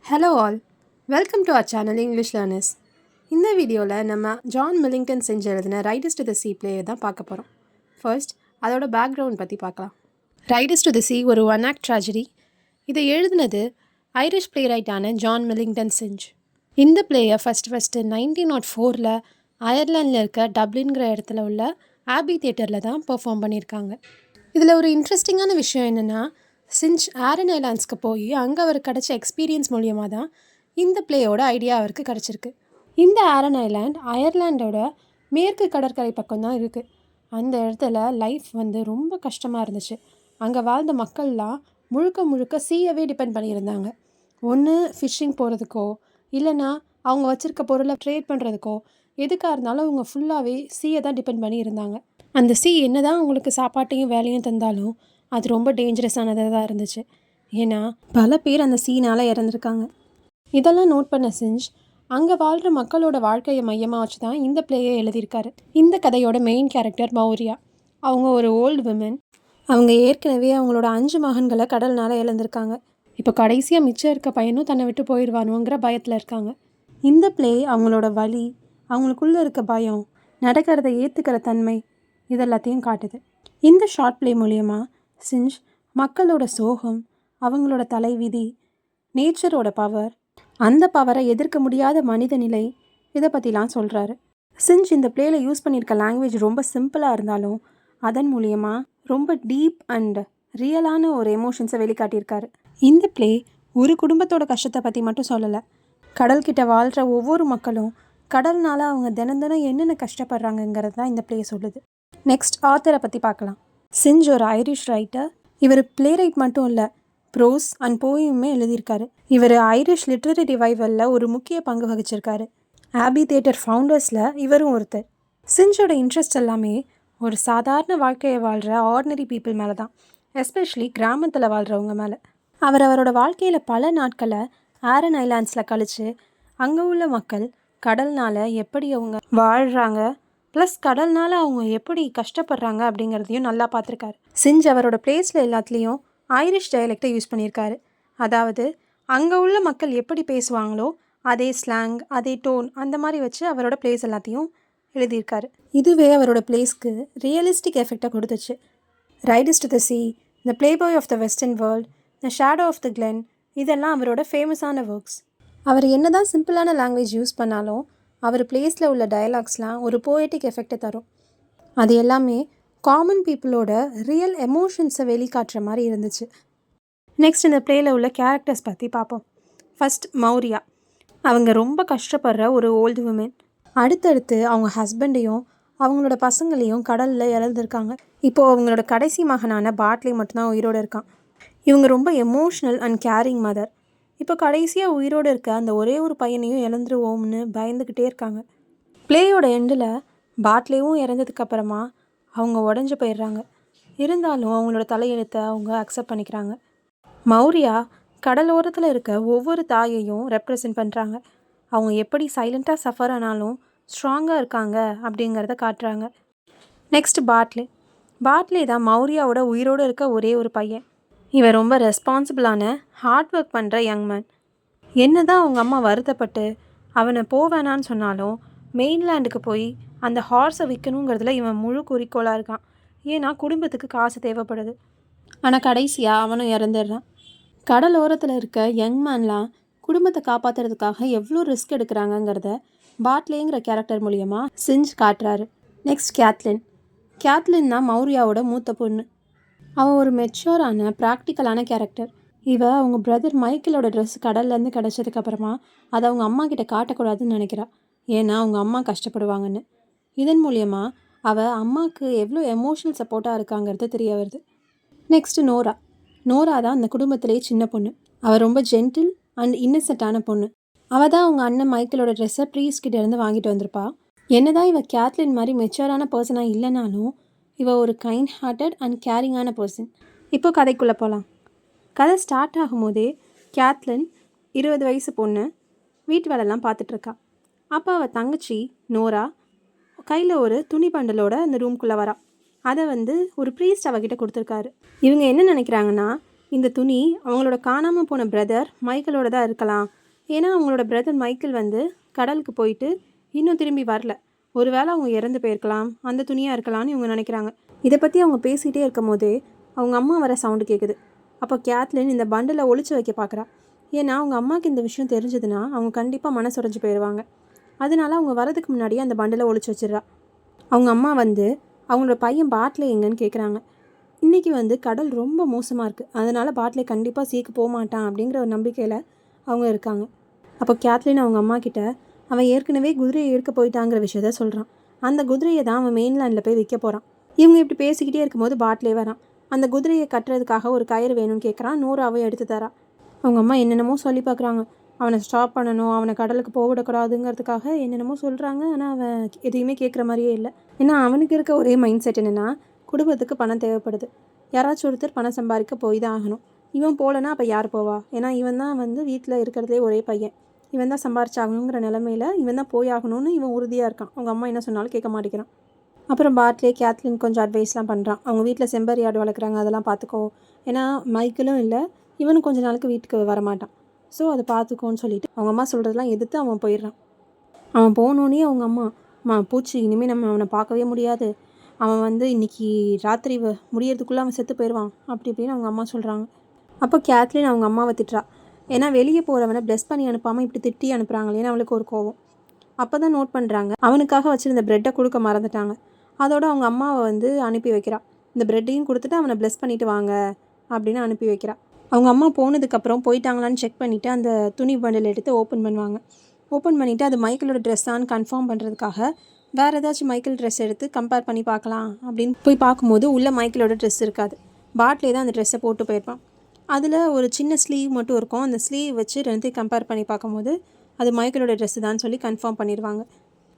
Hello all, welcome to our channel English learners. இந்த வீடியோவில் நம்ம ஜான் மில்லிங்டன் செஞ்சு எழுதின ரைடர்ஸ் டு த சீ பிளேயை தான் பார்க்க போகிறோம். ஃபர்ஸ்ட் அதோட பேக்ரவுண்ட் பற்றி பார்க்கலாம். ரைடர்ஸ் டு த சீ ஒரு ஒன் ஆக்ட் ட்ராஜடி. இதை எழுதினது ஐரிஷ் பிளே ரைட்டான ஜான் மில்லிங்டன் செஞ்ச். இந்த பிளேயை ஃபஸ்ட்டு 1904 அயர்லாண்டில் இருக்க டப்ளின்கிற இடத்துல உள்ள ஆபி தியேட்டரில் தான் பெர்ஃபார்ம் பண்ணியிருக்காங்க. இதில் ஒரு இன்ட்ரெஸ்டிங்கான விஷயம் என்னென்னா, சிஞ்ச் ஆரன் ஐலாண்ட்ஸ்க்கு போய் அங்கே அவர் கிடச்ச எக்ஸ்பீரியன்ஸ் மூலியமாக தான் இந்த பிளேயோட ஐடியா அவருக்கு கிடச்சிருக்கு. இந்த ஆரன் ஐலாண்ட் அயர்லாண்டோட மேற்கு கடற்கரை பக்கம் தான் இருக்குது. அந்த இடத்துல லைஃப் ரொம்ப கஷ்டமாக இருந்துச்சு. அங்கே வாழ்ந்த மக்கள்லாம் முழுக்க சீயவே டிபெண்ட் பண்ணியிருந்தாங்க. ஒன்று ஃபிஷ்ஷிங் போகிறதுக்கோ இல்லைனா அவங்க வச்சுருக்க பொருளை ட்ரேட் பண்ணுறதுக்கோ எதுக்காக இருந்தாலும் அவங்க ஃபுல்லாகவே சீயை தான் டிபெண்ட் பண்ணி இருந்தாங்க. அந்த சீ என்ன தான் அவங்களுக்கு சாப்பாட்டையும் வேலையும் தந்தாலும் அது ரொம்ப டேஞ்சரஸானதாக தான் இருந்துச்சு. ஏன்னா பல பேர் அந்த சீனால் இறந்துருக்காங்க. இதெல்லாம் நோட் பண்ண செஞ்ச் அங்கே வாழ்கிற மக்களோட வாழ்க்கையை மையமாக வச்சு தான் இந்த பிளேயை எழுதியிருக்காரு. இந்த கதையோட மெயின் கேரக்டர் மௌரியா. அவங்க ஒரு ஓல்டு விமன். அவங்க ஏற்கனவே அவங்களோட 5 மகன்களை கடல்னால் இழந்திருக்காங்க. இப்போ கடைசியாக மிச்சம் இருக்க பையனும் தன்னை விட்டு போயிடுவானுங்கிற பயத்தில் இருக்காங்க. இந்த பிளே அவங்களோட வலி, அவங்களுக்குள்ளே இருக்க பயம், நடக்கிறத ஏற்றுக்கிற தன்மை இதெல்லாத்தையும் காட்டுது. இந்த ஷார்ட் பிளே மூலயமா சிஞ்ச் மக்களோட சோகம், அவங்களோட தலைவிதி, நேச்சரோட பவர், அந்த பவரை எதிர்க்க முடியாத மனித நிலை, இதை பற்றிலாம் சொல்கிறாரு. சிஞ்ச் இந்த பிளேயில் யூஸ் பண்ணியிருக்க லாங்குவேஜ் ரொம்ப சிம்பிளாக இருந்தாலும் அதன் மூலியமாக ரொம்ப டீப் அண்ட் ரியலான ஒரு எமோஷன்ஸை வெளிக்காட்டியிருக்காரு. இந்த பிளே ஒரு குடும்பத்தோட கஷ்டத்தை பற்றி மட்டும் சொல்லலை. கடல்கிட்ட வாழ்கிற ஒவ்வொரு மக்களும் கடல்னால் அவங்க தினம் என்னென்ன கஷ்டப்படுறாங்கங்கிறது தான் இந்த பிளே சொல்லுது. நெக்ஸ்ட் ஆத்தரை பற்றி பார்க்கலாம். சிஞ்ச் ஒரு ஐரிஷ் ரைட்டர். இவர் பிளே ரைட் மட்டும் இல்லை, ப்ரோஸ் அண்ட் போயுமே எழுதியிருக்காரு. இவர் ஐரிஷ் லிட்ரரி ரிவைவலில் ஒரு முக்கிய பங்கு வகிச்சிருக்காரு. ஆபி தியேட்டர் ஃபவுண்டர்ஸில் இவரும் ஒருத்தர். சிஞ்சோட இன்ட்ரெஸ்ட் எல்லாமே ஒரு சாதாரண வாழ்க்கையை வாழ்கிற ஆர்டினரி பீப்புள் மேலே தான், எஸ்பெஷலி கிராமத்தில் வாழ்கிறவங்க மேலே. அவரோட வாழ்க்கையில் பல நாட்களை ஆரன் ஐலாண்ட்ஸில் கழித்து அங்கே உள்ள மக்கள் கடல்னால் எப்படி அவங்க வாழ்கிறாங்க, ப்ளஸ் கடல்னால் அவங்க எப்படி கஷ்டப்படுறாங்க அப்படிங்கிறதையும் நல்லா பார்த்துருக்காரு. சிஞ்ச் அவரோட பிளேஸில் எல்லாத்துலேயும் ஐரிஷ் டயலெக்டை யூஸ் பண்ணியிருக்காரு. அதாவது அங்கே உள்ள மக்கள் எப்படி பேசுவாங்களோ அதே ஸ்லாங், அதே டோன், அந்த மாதிரி வச்சு அவரோட பிளேஸ் எல்லாத்தையும் எழுதியிருக்காரு. இதுவே அவரோட பிளேஸ்க்கு ரியலிஸ்டிக் எஃபெக்டை கொடுத்துச்சு. Riders to the Sea, the Playboy of the Western World, the Shadow of the Glen, இதெல்லாம் அவரோட ஃபேமஸான ஒர்க்ஸ். அவர் என்ன தான் சிம்பிளான லாங்குவேஜ் யூஸ் பண்ணாலும் அவர் பிளேஸில் உள்ள டயலாக்ஸ்லாம் ஒரு போயட்டிக் எஃபெக்டை தரும். அது எல்லாமே காமன் பீப்புளோட ரியல் எமோஷன்ஸை வெளிக்காட்டுற மாதிரி இருந்துச்சு. நெக்ஸ்ட் இந்த பிளேயில் உள்ள கேரக்டர்ஸ் பற்றி பார்ப்போம். ஃபர்ஸ்ட் மௌரியா. அவங்க ரொம்ப கஷ்டப்படுற ஒரு ஓல்டு விமன். அடுத்தடுத்து அவங்க ஹஸ்பண்டையும் அவங்களோட பசங்களையும் கடலில் இழந்திருக்காங்க. இப்போது அவங்களோட கடைசி மகனான பாட்லி மட்டும்தான் உயிரோடு இருக்கான். இவங்க ரொம்ப எமோஷ்னல் அண்ட் கேரிங் மதர். இப்போ கடைசியாக உயிரோடு இருக்க அந்த ஒரே ஒரு பையனையும் இழந்துருவோம்னு பயந்துக்கிட்டே இருக்காங்க. பிளேயோட எண்டில் பாட்லேயும் இறந்ததுக்கப்புறமா அவங்க உடஞ்சி போயிடுறாங்க. இருந்தாலும் அவங்களோட தலையெழுத்தை அவங்க அக்செப்ட் பண்ணிக்கிறாங்க. மௌரியா கடலோரத்தில் இருக்க ஒவ்வொரு தாயையும் ரெப்ரசன்ட் பண்ணுறாங்க. அவங்க எப்படி சைலண்ட்டாக சஃபர் ஆனாலும் ஸ்ட்ராங்காக இருக்காங்க அப்படிங்கிறத காட்டுறாங்க. நெக்ஸ்ட் பாட்லே தான் மௌரியாவோட உயிரோடு இருக்க ஒரே ஒரு பையன். இவன் ரொம்ப ரெஸ்பான்சிபிளான ஹார்ட் ஒர்க் பண்ணுற யங் மேன். என்ன தான் அவங்க அம்மா வருத்தப்பட்டு அவனை போவேனான்னு சொன்னாலும் மெயின்லேண்டுக்கு போய் அந்த ஹார்ஸை விற்கணுங்கிறதுல இவன் முழு குறிக்கோளாக இருக்கான். ஏன்னா குடும்பத்துக்கு காசு தேவைப்படுது. ஆனால் கடைசியாக அவனும் இறந்துடுறான். கடலோரத்தில் இருக்க யங் மேன்லாம் குடும்பத்தை காப்பாற்றுறதுக்காக எவ்வளோ ரிஸ்க் எடுக்கிறாங்கங்கிறத பாட்லேங்கிற கேரக்டர் மூலியமாக சிஞ்ச் காட்டுறாரு. நெக்ஸ்ட் கேத்லின் தான் மௌரியாவோட மூத்த பொண்ணு. அவள் ஒரு மெச்சூரான ப்ராக்டிக்கலான கேரக்டர். இவள் அவங்க பிரதர் மைக்கேலோட ட்ரெஸ் கடல்லேருந்து கிடச்சதுக்கப்புறமா அதை அவங்க அம்மா கிட்ட காட்டக்கூடாதுன்னு நினைக்கிறாள். ஏன்னா அவங்க அம்மா கஷ்டப்படுவாங்கன்னு. இதன் மூலியமாக அவள் அம்மாவுக்கு எவ்வளோ எமோஷனல் சப்போர்ட்டாக இருக்காங்கிறது தெரிய வருது. நெக்ஸ்ட்டு நோரா தான் அந்த குடும்பத்திலேயே சின்ன பொண்ணு. அவள் ரொம்ப ஜென்டில் அண்ட் இன்னசென்ட்டான பொண்ணு. அவள் தான் அவங்க அண்ணன் மைக்கேலோட ட்ரெஸ்ஸை ப்ரீஸ்கிட்டேருந்து வாங்கிட்டு வந்திருப்பா. என்ன தான் இவள் கேத்லின் மாதிரி மெச்சூரான பர்சனாக இல்லைனாலும் இவள் ஒரு கைண்ட் ஹார்ட்டட் அண்ட் கேரிங்கான பர்சன். இப்போ கதைக்குள்ளே போகலாம். கதை ஸ்டார்ட் ஆகும்போதே கேத்லின் 20 வயசு பொண்ணு வீட்டு வேலைலாம் பார்த்துட்ருக்கா. அப்போ அவள் தங்கச்சி நோரா கையில் ஒரு துணி பண்டலோட அந்த ரூம்குள்ளே வரா. அதை ஒரு ப்ரீஸ்ட் அவகிட்ட கொடுத்துருக்காரு. இவங்க என்ன நினைக்கிறாங்கன்னா, இந்த துணி அவங்களோட காணாமல் போன பிரதர் மைக்கேலோட தான் இருக்கலாம். ஏன்னா அவங்களோட பிரதர் மைக்கேல் வந்து கடலுக்கு போயிட்டு இன்னும் திரும்பி வரல. ஒருவேளை அவங்க இறந்து போயிருக்கலாம், அந்த துணியாக இருக்கலாம்னு இவங்க நினைக்கிறாங்க. இதை பற்றி அவங்க பேசிகிட்டே இருக்கும் போதே அவங்க அம்மா வர சவுண்டு கேட்குது. அப்போ கேத்லின் இந்த பண்டிலை ஒளிச்சு வைக்க பார்க்குறா. ஏன்னா அவங்க அம்மாவுக்கு இந்த விஷயம் தெரிஞ்சதுன்னா அவங்க கண்டிப்பாக மனசுடைஞ்சு போயிடுவாங்க. அதனால அவங்க வரதுக்கு முன்னாடியே அந்த பண்டிலை ஒளிச்சு வச்சிடுறா. அவங்க அம்மா வந்து அவங்களோட பையன் பாட்லே எங்கன்னு கேட்குறாங்க. இன்றைக்கி வந்து கடல் ரொம்ப மோசமாக இருக்குது, அதனால் பாட்லே கண்டிப்பாக சீக்கு போக மாட்டான் அப்படிங்கிற ஒரு நம்பிக்கையில் அவங்க இருக்காங்க. அப்போ கேத்லின் அவங்க அம்மா கிட்ட அவன் ஏற்கனவே குதிரையை எடுக்க போயிட்டாங்கிற விஷயத்த சொல்கிறான். அந்த குதிரையை தான் அவன் மெயின்லேண்டில் போய் விற்க போகிறான். இவங்க இப்படி பேசிக்கிட்டே இருக்கும்போது பாட்லே வரான். அந்த குதிரையை கட்டுறதுக்காக ஒரு கயிறு வேணும்னு கேட்குறான். நோராவை எடுத்து தரா. அவங்க அம்மா என்னென்னமோ சொல்லி பார்க்குறாங்க. அவனை ஸ்டாப் பண்ணணும், அவனை கடலுக்கு போகக்கூடாதுங்கிறதுக்காக என்னென்னமோ சொல்கிறாங்க. ஆனால் அவன் எதையுமே கேட்குற மாதிரியே இல்லை. ஏன்னா அவனுக்கு இருக்க ஒரே மைண்ட் செட் என்னென்னா, குடும்பத்துக்கு பணம் தேவைப்படுது, யாராச்சும் ஒருத்தர் பணம் சம்பாதிக்க போய் தான் ஆகணும். இவன் போகலன்னா அப்போ யார் போவா? ஏன்னா இவன் தான் வந்து வீட்டில் இருக்கிறதே ஒரே பையன், இவன் தான் சம்பாரிச்சாகணுங்கிற நிலமையில் இவன் தான் போய் ஆகணும்னு இவன் உறுதியாக இருக்கான். அவங்க அம்மா என்ன சொன்னாலும் கேட்க மாட்டேங்கிறான். அப்புறம் பாட்லே கேத்லின் கொஞ்சம் அட்வைஸ்லாம் பண்ணுறான். அவங்க வீட்டில் செம்பரி ஆடு வளர்க்குறாங்க, அதெல்லாம் பார்த்துக்கோ. ஏன்னா மைக்கேலும் இல்லை, இவனும் கொஞ்ச நாளுக்கு வீட்டுக்கு வரமாட்டான். ஸோ அதை பார்த்துக்கோன்னு சொல்லிட்டு அவங்க அம்மா சொல்கிறதெல்லாம் எதிர்த்து அவன் போயிடுறான். அவன் போனோடனே அவங்க அம்மா பூச்சி இனிமேல் நம்ம அவனை பார்க்கவே முடியாது, அவன் வந்து இன்றைக்கி ராத்திரி முடியறதுக்குள்ளே அவன் செத்து போயிடுவான் அப்படி இப்படின்னு அவங்க அம்மா சொல்கிறாங்க. அப்போ கேத்லின் அவங்க அம்மாவை திட்டுறா. ஏன்னா வெளியே போகிறவனை ப்ளஸ் பண்ணி அனுப்பாமல் இப்படி திட்டி அனுப்புகிறாங்களேன்னு அவளுக்கு ஒரு கோவம். அப்போ தான் நோட் பண்ணுறாங்க, அவனுக்காக வச்சுருந்த ப்ரெட்டை கொடுக்க மறந்துட்டாங்க. அதோட அவங்க அம்மாவை வந்து அனுப்பி வைக்கிறா. இந்த ப்ரெட்டையும் கொடுத்துட்டு அவனை ப்ளஸ் பண்ணிவிட்டு வாங்க அப்படின்னு அனுப்பி வைக்கிறா. அவங்க அம்மா போனதுக்கப்புறம் போயிட்டாங்களான்னு செக் பண்ணிவிட்டு அந்த துணி பண்டில் எடுத்து ஓப்பன் பண்ணுவாங்க. ஓப்பன் பண்ணிவிட்டு அது மைக்கேலோட ட்ரெஸ்ஸான்னு கன்ஃபார்ம் பண்ணுறதுக்காக வேறு ஏதாச்சும் மைக்கேல் ட்ரெஸ் எடுத்து கம்பேர் பண்ணி பார்க்கலாம் அப்படின்னு போய் பார்க்கும்போது உள்ளே மைக்கேலோட ட்ரெஸ் இருக்காது. பாட்லே தான் அந்த ட்ரெஸ்ஸை போட்டு போயிருப்பான். அதில் ஒரு சின்ன ஸ்லீவ் மட்டும் இருக்கும். அந்த ஸ்லீவ் வச்சு ரெண்டுத்தையும் கம்பேர் பண்ணி பார்க்கும்போது அது மைக்கேலோட ட்ரெஸ்ஸு தான் சொல்லி கன்ஃபார்ம் பண்ணிடுவாங்க.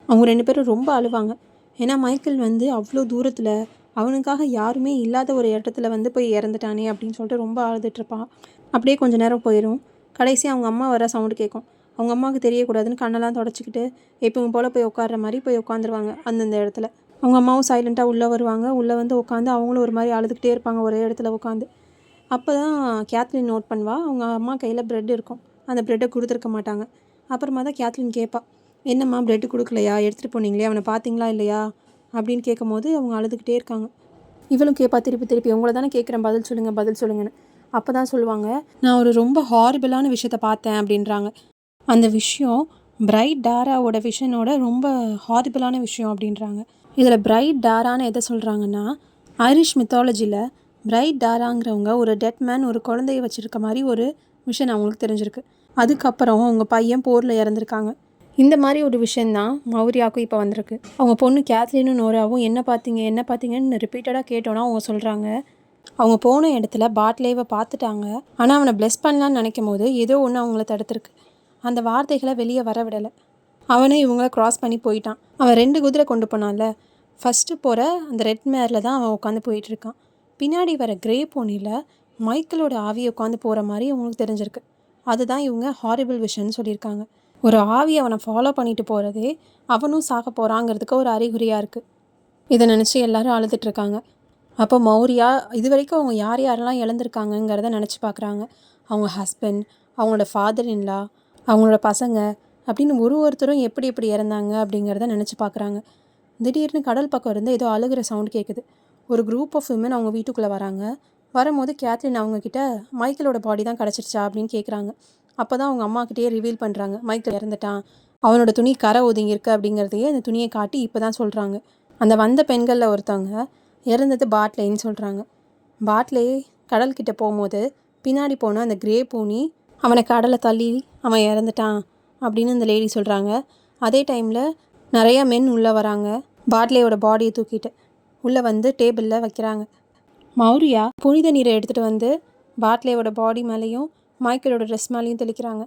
அவங்க 2 பேரும் ரொம்ப அழுவாங்க. ஏன்னா மைக்கேல் வந்து அவ்வளோ தூரத்தில் அவனுக்காக யாருமே இல்லாத ஒரு இடத்துல வந்து போய் இறந்துட்டானே அப்படின்னு சொல்லிட்டு ரொம்ப அழுதுட்ருப்பான். அப்படியே கொஞ்சம் நேரம் போயிடும். கடைசி அவங்க அம்மா வர சவுண்டு கேட்கும். அவங்க அம்மாவுக்கு தெரியக்கூடாதுன்னு கண்ணெல்லாம் தொடச்சிக்கிட்டு எப்பவும் போல் போய் உட்கார்ற மாதிரி போய் உட்காந்துருவாங்க அந்தந்த இடத்துல. அவங்க அம்மாவும் சைலண்ட்டாக உள்ளே வருவாங்க. உள்ளே வந்து உட்காந்து அவங்களும் ஒரு மாதிரி அழுதுகிட்டே இருப்பாங்க ஒரே இடத்துல உட்காந்து. அப்போ தான் கேத்லின் நோட் பண்ணுவா, அவங்க அம்மா கையில் ப்ரெட் இருக்கும், அந்த ப்ரெட்டை கொடுத்துருக்க மாட்டாங்க. அப்புறமா தான் கேத்லின் கேட்பா, என்னம்மா ப்ரெட்டு கொடுக்கலையா, எடுத்துகிட்டு போனீங்களே, அவனை பார்த்தீங்களா இல்லையா அப்படின்னு கேட்கும்போது அவங்க அழுதுகிட்டே இருக்காங்க. இவளும் கேட்பா திருப்பி உங்களை தானே கேட்குறேன், பதில் சொல்லுங்கன்னு. அப்போ தான் சொல்லுவாங்க, நான் ஒரு ரொம்ப ஹாரிபிளான விஷயத்த பார்த்தேன் அப்படின்றாங்க. அந்த விஷயம் பிரைட் டாராவோட விஷனோட ரொம்ப ஹாரிபிளான விஷயம் அப்படின்றாங்க. இதில் பிரைட் டாரான்னு எதை சொல்கிறாங்கன்னா, ஐரிஷ் மித்தாலஜியில் பிரைட் டாராங்கிறவங்க ஒரு டெட் மேன் ஒரு குழந்தைய வச்சுருக்க மாதிரி ஒரு விஷயம் அவங்களுக்கு தெரிஞ்சிருக்கு. அதுக்கப்புறம் அவங்க பையன் போரில் இறந்துருக்காங்க. இந்த மாதிரி ஒரு விஷயந்தான் மௌரியாவுக்கும் இப்போ வந்திருக்கு. அவங்க பொண்ணு கேத்லினும் நோராவும் என்ன பார்த்தீங்கன்னு ரிப்பீட்டடாக கேட்டோன்னா அவங்க சொல்கிறாங்க, அவங்க போன இடத்துல பாட்லேவை பார்த்துட்டாங்க, ஆனால் அவனை ப்ளெஸ் பண்ணலான்னு நினைக்கும் போது ஏதோ ஒன்று அவங்கள தடுத்துருக்கு. அந்த வார்த்தைகளை வெளியே வர விடலை. அவனே இவங்கள க்ராஸ் பண்ணி போயிட்டான். அவன் 2 குதிரை கொண்டு போனான்ல, ஃபஸ்ட்டு போகிற அந்த ரெட் மேரில் தான் அவன் உட்காந்து போயிட்டுருக்கான். பின்னாடி வர கிரே போனியில் மைக்கேலோட ஆவியை உட்காந்து போகிற மாதிரி அவங்களுக்கு தெரிஞ்சிருக்கு. அதுதான் இவங்க ஹாரிபிள் விஷன்னு சொல்லியிருக்காங்க. ஒரு ஆவி அவனை ஃபாலோ பண்ணிட்டு போகிறதே அவனும் சாக போகிறாங்கிறதுக்கு ஒரு அறிகுறியாக இருக்குது. இதை நினச்சி எல்லாரும் அழுதுட்ருக்காங்க. அப்போ மௌரியா இது வரைக்கும் அவங்க யாரெல்லாம் இழந்திருக்காங்கங்கிறத நினச்சி பார்க்குறாங்க. அவங்க ஹஸ்பண்ட், அவங்களோட ஃபாதர் இன்லா, அவங்களோட பசங்க அப்படின்னு ஒருத்தரும் எப்படி இறந்தாங்க அப்படிங்கிறத நினச்சி பார்க்குறாங்க. திடீர்னு கடல் பக்கம் இருந்து ஏதோ அழுகிற சவுண்ட் கேட்குது. ஒரு குரூப் ஆஃப் விமன் அவங்க வீட்டுக்குள்ளே வராங்க. வரும்போது கேத்லின் அவங்கக்கிட்ட மைக்கேலோட பாடி தான் கிடச்சிருச்சா அப்படின்னு கேட்குறாங்க. அப்போ தான் அவங்க அம்மாக்கிட்டேயே ரிவீல் பண்ணுறாங்க, மைக்கேல் இறந்துட்டான், அவனோட துணி கரை ஒதுங்கியிருக்கு அப்படிங்கிறதையே அந்த துணியை காட்டி இப்போ தான் சொல்கிறாங்க. அந்த வந்த பெண்களில் ஒருத்தவங்க இறந்தது பாட்லேன்னு சொல்கிறாங்க. பாட்லே கடல்கிட்ட போகும்போது பின்னாடி போன அந்த கிரே பூனி அவனை கடலை தள்ளி அவன் இறந்துட்டான் அப்படின்னு அந்த லேடி சொல்கிறாங்க. அதே டைமில் நிறையா மென் உள்ளே வராங்க. பாட்லேயோட பாடியை தூக்கிட்டு உள்ளே வந்து டேபிளில் வைக்கிறாங்க. மௌரியா புனித நீரை எடுத்துகிட்டு வந்து பாட்லேயோட பாடி மேலேயும் மைக்கேலோட ட்ரெஸ் மேலேயும் தெளிக்கிறாங்க.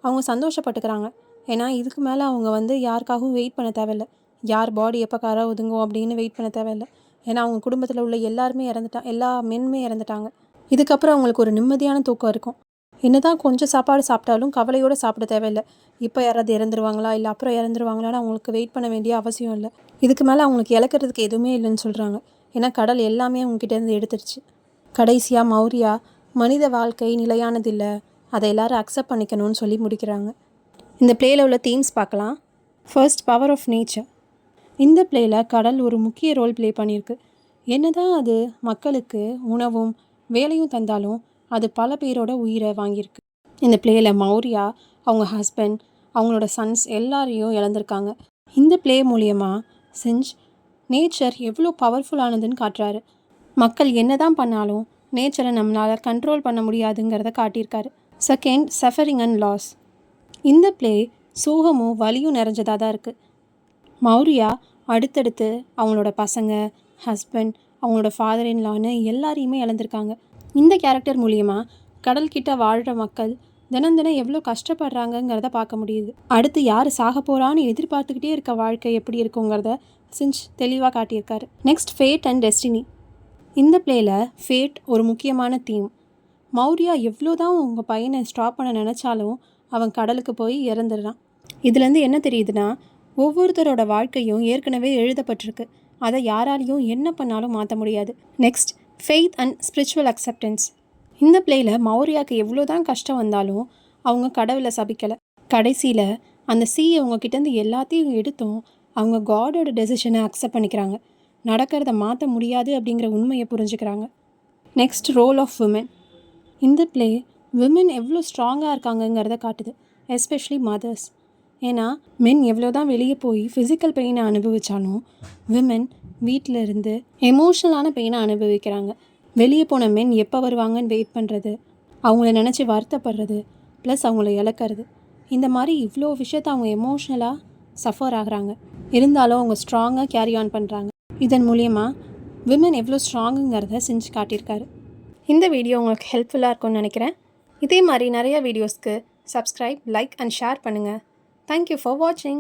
அவங்க சந்தோஷப்பட்டுக்கிறாங்க. ஏன்னா இதுக்கு மேலே அவங்க வந்து யாருக்காகவும் வெயிட் பண்ண தேவையில்லை, யார் பாடி எப்போ கரை ஒதுங்கும் அப்படின்னு வெயிட் பண்ண தேவையில்லை. ஏன்னா அவங்க குடும்பத்தில் உள்ள எல்லாருமே எல்லா மென்மே இறந்துட்டாங்க. இதுக்கப்புறம் அவங்களுக்கு ஒரு நிம்மதியான தூக்கம் இருக்கும். என்னதான் கொஞ்சம் சாப்பாடு சாப்பிட்டாலும் கவலையோடு சாப்பிட தேவையில்லை. இப்போ யாராவது இறந்துருவாங்களா இல்லை அப்புறம் இறந்துருவாங்களான்னு அவங்களுக்கு வெயிட் பண்ண வேண்டிய அவசியம் இல்லை. இதுக்கு மேலே அவங்களுக்கு இழக்கிறதுக்கு எதுவுமே இல்லைன்னு சொல்கிறாங்க. ஏன்னா கடல் எல்லாமே அவங்ககிட்டேருந்து எடுத்துருச்சு. கடைசியாக மௌரியா மனித வாழ்க்கை நிலையானதில்லை, அதை எல்லாரும் அக்செப்ட் பண்ணிக்கணும்னு சொல்லி முடிக்கிறாங்க. இந்த பிளேயில் உள்ள தீம்ஸ் பார்க்கலாம். First, power of nature. இந்த பிளேயில் கடல் ஒரு முக்கிய ரோல் ப்ளே பண்ணியிருக்கு. என்னதான் அது மக்களுக்கு உணவும் வேலையும் தந்தாலும் அது பல பேரோட உயிரை வாங்கியிருக்கு. இந்த பிளேயில் மௌரியா, அவங்க ஹஸ்பண்ட், அவங்களோட சன்ஸ் எல்லாரையும் இழந்திருக்காங்க. இந்த பிளே மூலியமாக சிஞ்ச் நேச்சர் எவ்வளோ பவர்ஃபுல்லானதுன்னு காட்டுறாரு. மக்கள் என்ன தான் பண்ணாலும் நேச்சரை நம்மளால் கண்ட்ரோல் பண்ண முடியாதுங்கிறத காட்டியிருக்காரு. Second, suffering and loss. இந்த பிளே சோகமும் வலியும் நிறைஞ்சதாக தான் இருக்குது. மௌரியா அடுத்தடுத்து அவங்களோட பசங்க, ஹஸ்பண்ட், அவங்களோட ஃபாதர் இன் லான்னு எல்லாரையுமே இழந்திருக்காங்க. இந்த கேரக்டர் மூலியமாக கடல்கிட்ட வாழ்கிற மக்கள் தினம் தினம் எவ்வளோ கஷ்டப்படுறாங்கங்கிறத பார்க்க முடியுது. அடுத்து யார் சாக போகிறான்னு எதிர்பார்த்துக்கிட்டே இருக்க வாழ்க்கை எப்படி இருக்குங்கிறத சிஞ்ச் தெளிவாக காட்டியிருக்காரு. Next, fate and destiny. இந்த பிளேயில் ஃபேட் ஒரு முக்கியமான தீம். மௌரியா எவ்வளோ தான் உங்கள் பையனை ஸ்டாப் பண்ண நினச்சாலும் அவன் கடலுக்கு போய் இறந்துடுறான். இதுலேருந்து என்ன தெரியுதுன்னா, ஒவ்வொருத்தரோட வாழ்க்கையும் ஏற்கனவே எழுதப்பட்டிருக்கு. அதை யாராலையும் என்ன பண்ணாலும் மாற்ற முடியாது. Next, faith and spiritual acceptance. இந்த பிளேயில் மௌரியாவுக்கு எவ்வளோ தான் கஷ்டம் வந்தாலும் அவங்க கடவுளை சபிக்கலை. கடைசியில் அந்த அவங்க கிட்டேருந்து எல்லாத்தையும் எடுத்தும் அவங்க காடோட டெசிஷனை அக்செப்ட் பண்ணிக்கிறாங்க. நடக்கிறத மாற்ற முடியாது அப்படிங்கிற உண்மையை புரிஞ்சுக்கிறாங்க. Next, role of women. இந்த பிளே விமென் எவ்வளோ ஸ்ட்ராங்காக இருக்காங்கங்கிறத காட்டுது, எஸ்பெஷலி மதர்ஸ். ஏன்னா மென் எவ்வளோ தான் வெளியே போய் ஃபிசிக்கல் பெயினை அனுபவித்தாலும் விமென் வீட்டில் இருந்து எமோஷ்னலான பெயினை அனுபவிக்கிறாங்க. வெளியே போன மென் எப்போ வருவாங்கன்னு வெயிட் பண்ணுறது, அவங்கள நினச்சி வருத்தப்படுறது, ப்ளஸ் அவங்கள இழக்கிறது, இந்த மாதிரி இவ்வளோ விஷயத்தை அவங்க எமோஷ்னலாக சஃபர் ஆகுறாங்க. இருந்தாலும் அவங்க ஸ்ட்ராங்காக கேரி ஆன் பண்ணுறாங்க. இதன் மூலியமாக விமென் எவ்வளோ ஸ்ட்ராங்குங்கிறத செஞ்சு காட்டியிருக்காரு. இந்த வீடியோ உங்களுக்கு ஹெல்ப்ஃபுல்லாக இருக்கும்னு நினைக்கிறேன். இதே மாதிரி நிறைய வீடியோஸ்க்கு சப்ஸ்கிரைப், லைக் அண்ட் ஷேர் பண்ணுங்கள். Thank you for watching.